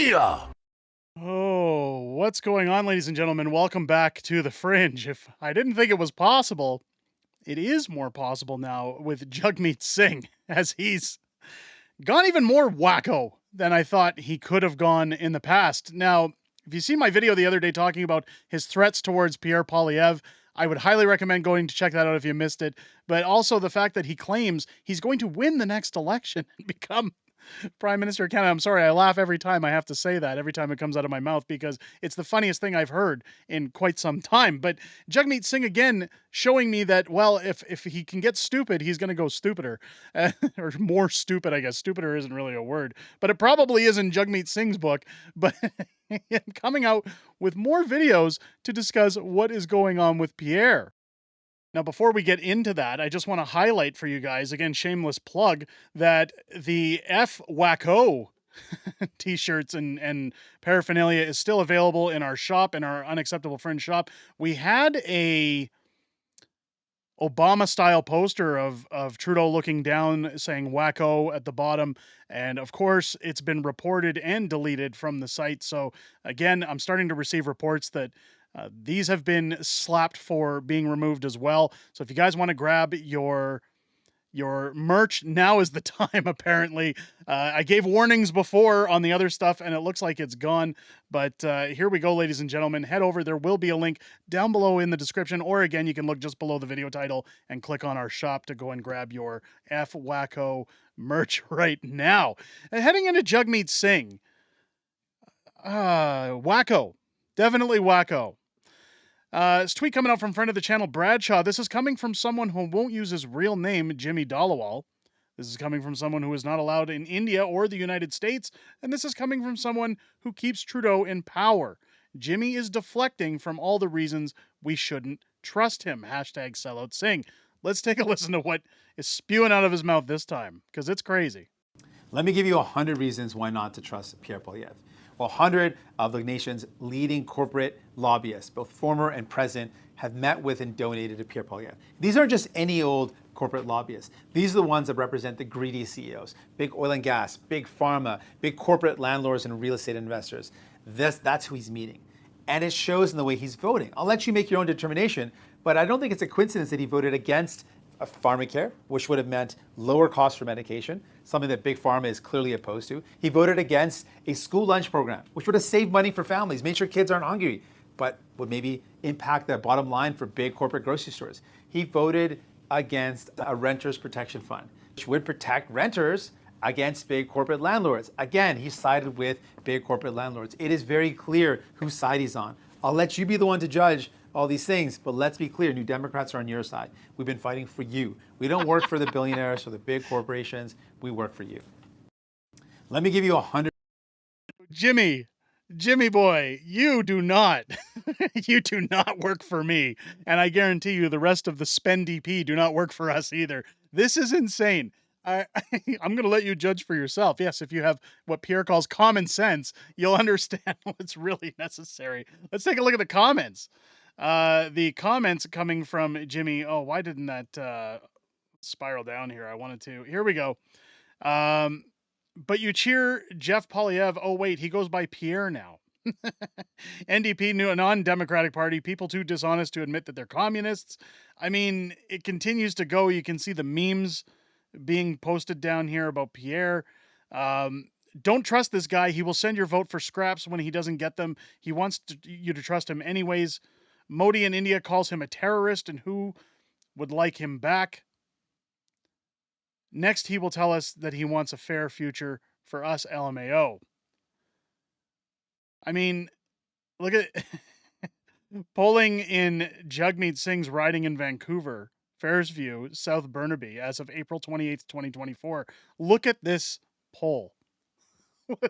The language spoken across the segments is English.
media. Oh, what's going on, ladies and gentlemen? Welcome back to the Fringe. If I didn't think it was possible, it is more possible now with Jagmeet Singh, as he's gone even more wacko than I thought he could have gone in the past. Now, if you see my video the other day talking about his threats towards Pierre Poilievre, I would highly recommend going to check that out if you missed it. But also the fact that he claims he's going to win the next election and become Prime Minister of Canada. I'm sorry, I laugh every time I have to say that, every time it comes out of my mouth, because it's the funniest thing I've heard in quite some time. But Jagmeet Singh again showing me that, well, if he can get stupid, he's going to go stupider. Or more stupid, I guess. Stupider isn't really a word, but it probably is in Jagmeet Singh's book. But coming out with more videos to discuss what is going on with Pierre. Now, before we get into that, I just want to highlight for you guys, again, shameless plug, that the F Wacko t-shirts and paraphernalia is still available in our shop, in our Unacceptable Fringe shop. We had a Obama-style poster of Trudeau looking down saying Wacko at the bottom, and of course, it's been reported and deleted from the site. So again, I'm starting to receive reports that these have been slapped for being removed as well. So if you guys want to grab your merch, now is the time. Apparently, I gave warnings before on the other stuff, and it looks like it's gone. But here we go, ladies and gentlemen. Head over. There will be a link down below in the description, or again, you can look just below the video title and click on our shop to go and grab your F Wacko merch right now. And heading into Jagmeet Singh, wacko, definitely wacko. This tweet coming out from friend of the channel, Bradshaw. This is coming from someone who won't use his real name, Jimmy Dollawall. This is coming from someone who is not allowed in India or the United States. And this is coming from someone who keeps Trudeau in power. Jimmy is deflecting from all the reasons we shouldn't trust him. Hashtag sellout Singh. Let's take a listen to what is spewing out of his mouth this time, because it's crazy. Let me give you 100 reasons why not to trust Pierre Poilievre. Well, 100 of the nation's leading corporate lobbyists, both former and present, have met with and donated to Pierre Poilievre. These aren't just any old corporate lobbyists. These are the ones that represent the greedy CEOs, big oil and gas, big pharma, big corporate landlords and real estate investors. That's who he's meeting. And it shows in the way he's voting. I'll let you make your own determination, but I don't think it's a coincidence that he voted against pharmacare, which would have meant lower costs for medication, something that Big Pharma is clearly opposed to. He voted against a school lunch program, which would have saved money for families, made sure kids aren't hungry, but would maybe impact the bottom line for big corporate grocery stores. He voted against a renters protection fund, which would protect renters against big corporate landlords. Again, he sided with big corporate landlords. It is very clear whose side he's on. I'll let you be the one to judge all these things, but let's be clear, New Democrats are on your side. We've been fighting for you. We don't work for the billionaires or the big corporations. We work for you. Let me give you 100. Jimmy boy, you do not, you do not work for me. And I guarantee you the rest of the SpendDP do not work for us either. This is insane. I'm going to let you judge for yourself. Yes, if you have what Pierre calls common sense, you'll understand what's really necessary. Let's take a look at the comments. The comments coming from Jimmy. Oh, why didn't that spiral down here? I wanted to. Here we go. But you cheer Jeff Poilievre. Oh, wait, he goes by Pierre now. NDP, a non-democratic party, people too dishonest to admit that they're communists. I mean, it continues to go. You can see the memes being posted down here about Pierre. Don't trust this guy. He will send your vote for scraps when he doesn't get them. He wants you to trust him anyways. Modi in India calls him a terrorist, and who would like him back? Next, he will tell us that he wants a fair future for us LMAO. I mean, look at polling in Jagmeet Singh's riding in Vancouver, Fairsview, South Burnaby, as of April 28th, 2024. Look at this poll.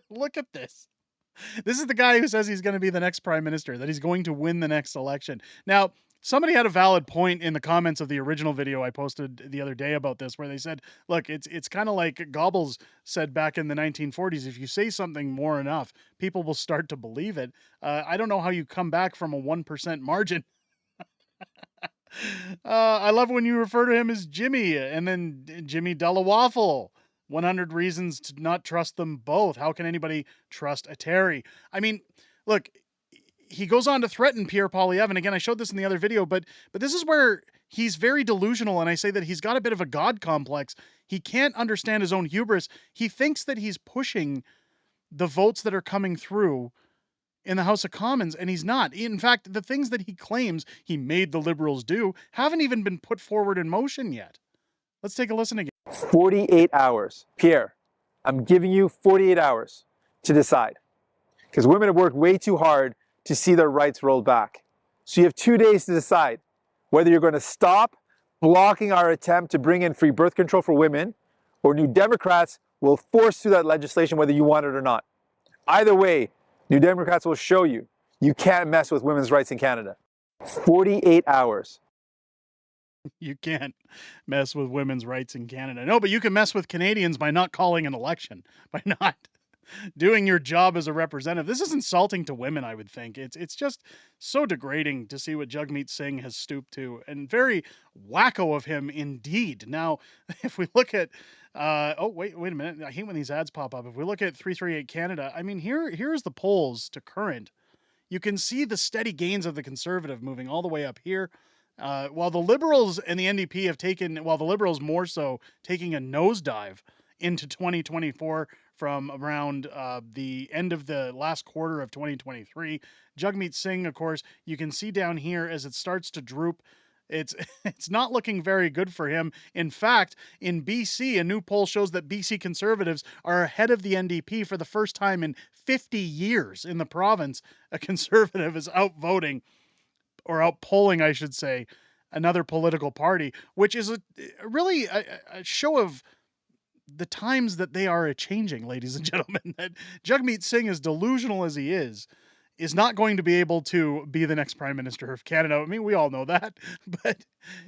Look at this. This is the guy who says he's going to be the next prime minister, that he's going to win the next election. Now, somebody had a valid point in the comments of the original video I posted the other day about this, where they said, look, it's kind of like Goebbels said back in the 1940s, if you say something more enough, people will start to believe it. I don't know how you come back from a 1% margin. I love when you refer to him as Jimmy, and then Jimmy Waffle. 100 reasons to not trust them both. How can anybody trust a Terry? I mean, look, he goes on to threaten Pierre Poilievre, and again, I showed this in the other video, but this is where he's very delusional, and I say that he's got a bit of a god complex. He can't understand his own hubris. He thinks that he's pushing the votes that are coming through in the House of Commons, and he's not. In fact, the things that he claims he made the Liberals do haven't even been put forward in motion yet. Let's take a listen again. 48 hours. Pierre, I'm giving you 48 hours to decide. Because women have worked way too hard to see their rights rolled back. So you have 2 days to decide whether you're going to stop blocking our attempt to bring in free birth control for women, or New Democrats will force through that legislation whether you want it or not. Either way, New Democrats will show you you can't mess with women's rights in Canada. 48 hours. You can't mess with women's rights in Canada. No, but you can mess with Canadians by not calling an election, by not doing your job as a representative. This is insulting to women, I would think. It's just so degrading to see what Jagmeet Singh has stooped to, and very wacko of him indeed. Now, if we look at wait a minute. I hate when these ads pop up. If we look at 338 Canada, I mean here's the polls to current. You can see the steady gains of the Conservative moving all the way up here. While the Liberals and the NDP have taken, while the Liberals more so taking a nosedive into 2024 from around the end of the last quarter of 2023. Jagmeet Singh, of course, you can see down here as it starts to droop. It's it's not looking very good for him. In fact, in BC, a new poll shows that BC Conservatives are ahead of the NDP for the first time in 50 years in the province. A Conservative is outvoting, or outpolling, I should say, another political party, which is really a show of the times that they are changing, ladies and gentlemen. That Jagmeet Singh, as delusional as he is not going to be able to be the next Prime Minister of Canada. I mean, we all know that, but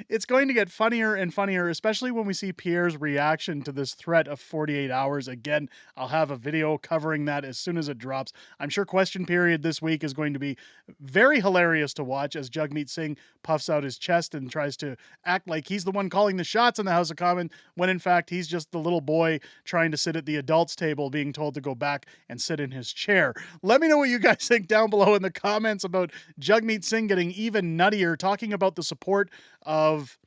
it's going to get funnier and funnier, especially when we see Pierre's reaction to this threat of 48 hours. Again, I'll have a video covering that as soon as it drops. I'm sure question period this week is going to be very hilarious to watch as Jagmeet Singh puffs out his chest and tries to act like he's the one calling the shots in the House of Commons, when in fact he's just the little boy trying to sit at the adults table being told to go back and sit in his chair. Let me know what you guys think down below in the comments about Jagmeet Singh getting even nuttier, talking about the support of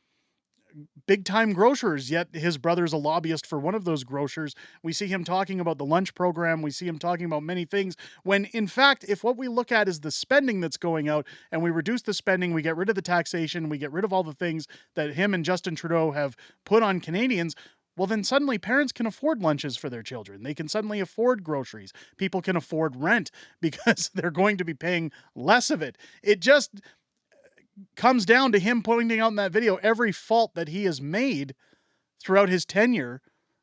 big time grocers, yet his brother's a lobbyist for one of those grocers. We see him talking about the lunch program. We see him talking about many things, when in fact, if what we look at is the spending that's going out and we reduce the spending, we get rid of the taxation, we get rid of all the things that him and Justin Trudeau have put on Canadians, well, then suddenly parents can afford lunches for their children. They can suddenly afford groceries. People can afford rent because they're going to be paying less of it. It just comes down to him pointing out in that video every fault that he has made throughout his tenure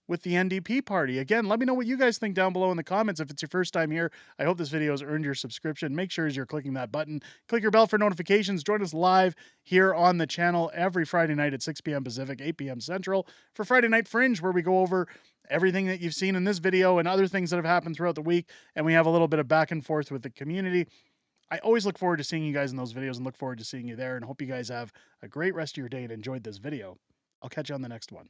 with the NDP party. Again, let me know what you guys think down below in the comments. If it's your first time here, I hope this video has earned your subscription. Make sure as you're clicking that button, click your bell for notifications. Join us live here on the channel every Friday night at 6 p.m. Pacific, 8 p.m. Central for Friday Night Fringe, where we go over everything that you've seen in this video and other things that have happened throughout the week, and we have a little bit of back and forth with the community. I always look forward to seeing you guys in those videos and look forward to seeing you there, and hope you guys have a great rest of your day and enjoyed this video. I'll catch you on the next one.